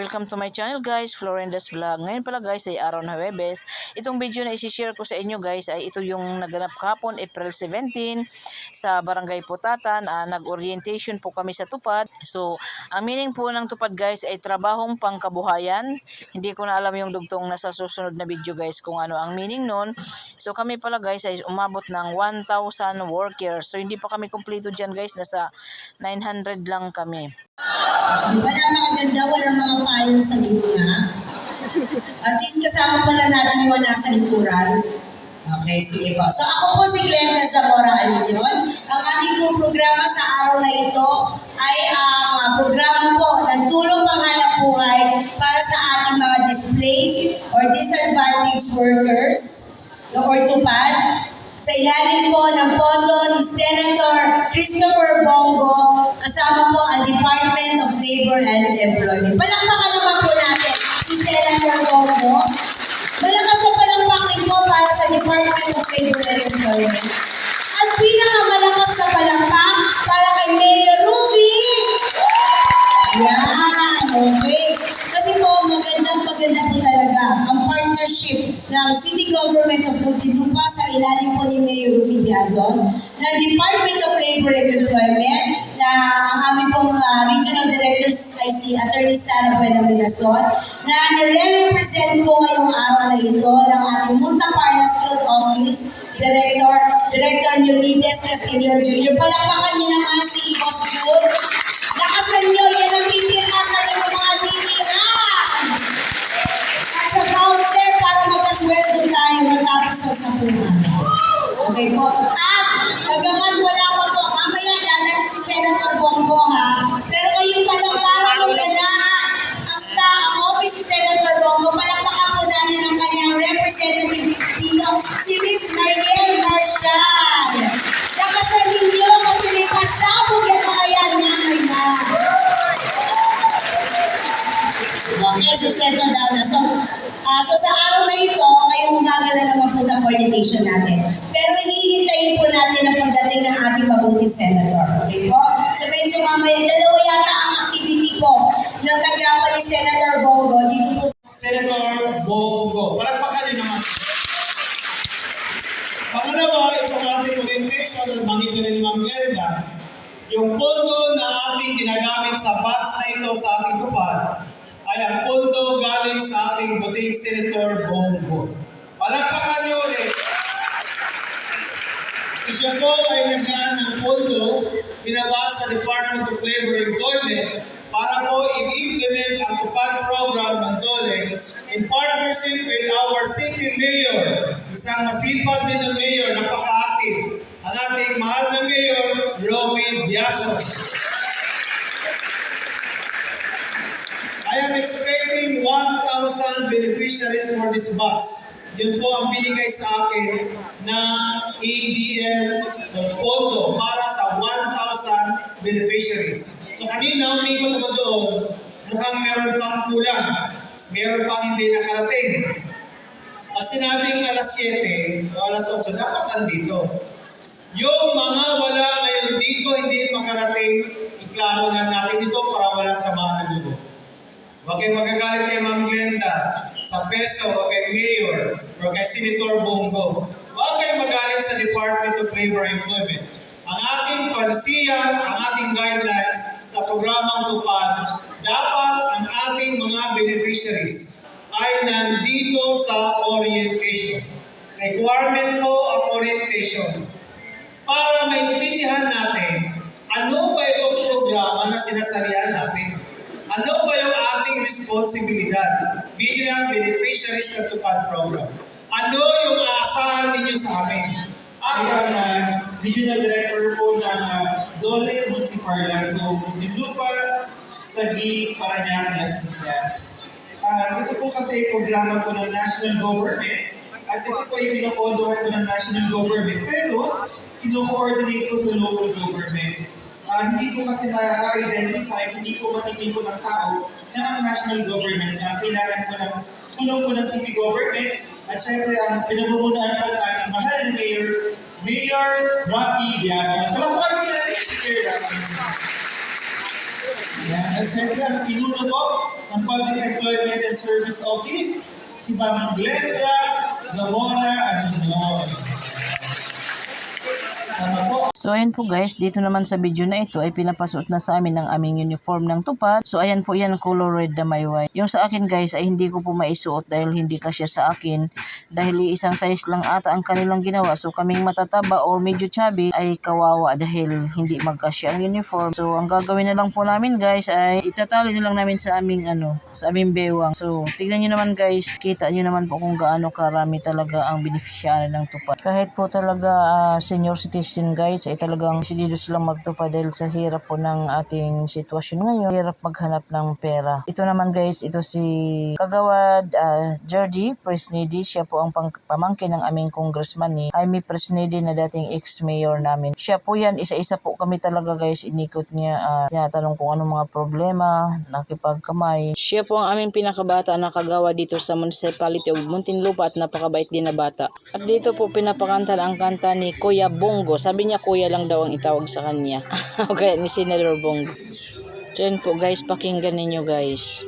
Welcome to my channel guys, Florenda's Vlog. Ngayon pala guys ay araw na Huwebes. Itong video na isi-share ko sa inyo guys ay ito yung naganap kahapon April 17 sa Barangay Putatan. Nag-orientation po kami sa tupad. So, ang meaning po ng tupad guys ay trabahong pangkabuhayan. Hindi ko na alam yung dugtong nasa susunod na video guys kung ano ang meaning nun. So, kami pala guys ay umabot ng 1,000 workers. So, hindi pa kami kumpleto dyan guys. Nasa 900 lang kami. Di ba napakaganda, walang mga payong sa gitna? At least kasama pala natin yung nasa likuran. Okay, sige po. So ako po si Glenda Zamora Alinion. Ang ating po programa sa araw na ito ay ang programa po ng tulong panghanap buhay para sa ating mga displaced or disadvantaged workers or tupad. Sa ilalim po ng pondo ni Senator Christopher Bongo, kasama po ang Department of Labor and Employment. Palakpakan naman po natin si Senator Bongo. Malakas na palakpakin po para sa Department of Labor and Employment. At pinakamalakas na palakpak para kay Mayor Ruby. Yan, okay. Kasi po, maganda po talaga ang partnership ng City Government of Muntinlupa sa ilalim po ni Mayor Ruby Biazon, ng Department of Labor and Employment, na aming pong Regional Directors ay si Attorney Sara Buena Mirason, na nire-represent po ngayong araw na ito ng ating Munta Parnas Field Office Director Leonidas Castillo Jr. Palakpakan niyo naman si Boss Jude. Lakasan niyo, yan ang pipirasan ng mga titiran. At sa bouncer, para magkasweldo tayo matapos ang sapunan. Okay po. At bagaman wala pa po, mamaya dadating si Senator Bongo ha. Pero ngayon pa lang para maganahan ang staff office si Senator Bongo. Palakpakan po natin ang kanyang representative dito, si Miss Mariel Marshall. Lakasan ninyo kasi may pasabog yung mga yan na. Okay, so settle down na. So sa araw na ito, ngayong umaga na naman po ng orientation natin. Pero hihintayin po natin ang pagdating ng ating mabuting senator. Okay po? So medyo mamaya, dalawa yata ang activity po ng tagapan ni Senator Bongo dito po. Senator Bongo. Palagpakan niyo naman. Pangalawa, itong ating orientation at bangit na rin ni Ma'am Glenda, yung pondo na ating ginagamit sa batch na ito sa ating tupad ay ang pondo galing sa ating buting Senator Bongo. Palagpakan niyo ulit. Si siya po ay nagdaan ng pondo binabas sa Department of Labor and Employment para po i-implement ang tupad program ng DOLE in partnership with our city mayor, isang masipag din na mayor, napaka-active, ang ating mahal na mayor, Romy Biazon. I am expecting 1,000 beneficiaries for this batch. Yun po ang binigay sa akin na ADL pondo para sa 1,000 beneficiaries. So kanina, umikot ako doon, mukhang meron pang kulang. Meron pang hindi nakarating. Pag sinabing alas 7 o alas 8, dapat andito. Yung mga wala ngayon dito, hindi makarating, iklaro na natin ito para walang samahan ng loob. Huwag kayong magagalit kay Ma'am Glenda, sa peso, o kay Mayor, o kay Senator Bongo. Huwag kayong magalit sa Department of Labor and Employment. Ang ating pansiya, ang ating guidelines sa programang tupad, dapat ang ating mga beneficiaries ay nandito sa orientation. Requirement po ang orientation para maintindihan natin ano ba itong programa na sinasalihan natin. Ano ba yung ating responsibilidad bilang beneficiaries ng tupad program? Ano yung aasahan ninyo sa amin? Ang Regional Director po ng DOLE Muntiparla, so Muntinlupa, Taguig, Parañaque, Las Piñas. Ito po kasi programa po ng national government at ito po yung pinopondohan po ng national government pero kino-coordinate po sa local government. Hindi ko kasi ma-identify, hindi ko matipin po ng tao na ang national government na kailangan po ng tulong po ng city government at syempre ang pinamumunahan po ng ating mahal na Mayor Rocky Biazon. Palakpakan natin si Mayor Rocky. At syempre ang pinuno po ng Public Employment and Service Office, si Ma'am Glenda Zamora Anino. Sama po. So ayan po guys, dito naman sa video na ito ay pinapasuot na sa amin ang aming uniform ng tupad. So ayan po yan, color red na may white. Yung sa akin guys ay hindi ko po maisuot dahil hindi kasya sa akin. Dahil isang size lang ata ang kanilang ginawa. So kaming matataba or medyo chubby ay kawawa dahil hindi magkasya ang uniform. So ang gagawin na lang po namin guys ay itatali na lang namin sa aming sa aming bewang. So tignan nyo naman guys, kita nyo naman po kung gaano karami talaga ang beneficiary ng tupad. Kahit po talaga senior citizen guys ay talagang decidido silang magtupad dahil sa hirap po ng ating sitwasyon ngayon. Hirap maghanap ng pera. Ito naman guys, ito si Kagawad Georgie Presnidi. Siya po ang pamangkin ng aming congressman ni Jaime Presnidi na dating ex-mayor namin. Siya po yan, isa-isa po kami talaga guys. Inikot niya, tinatanong kung anong mga problema, nakipagkamay. Siya po ang aming pinakabata na kagawad dito sa municipality of Muntinlupa at napakabait din na bata. At dito po pinapakanta ang kanta ni Kuya Bongo. Sabi niya kuya lang daw ang itawag sa kanya. Okay, ni Senador Bongo. So yun po guys, pakinggan ninyo guys.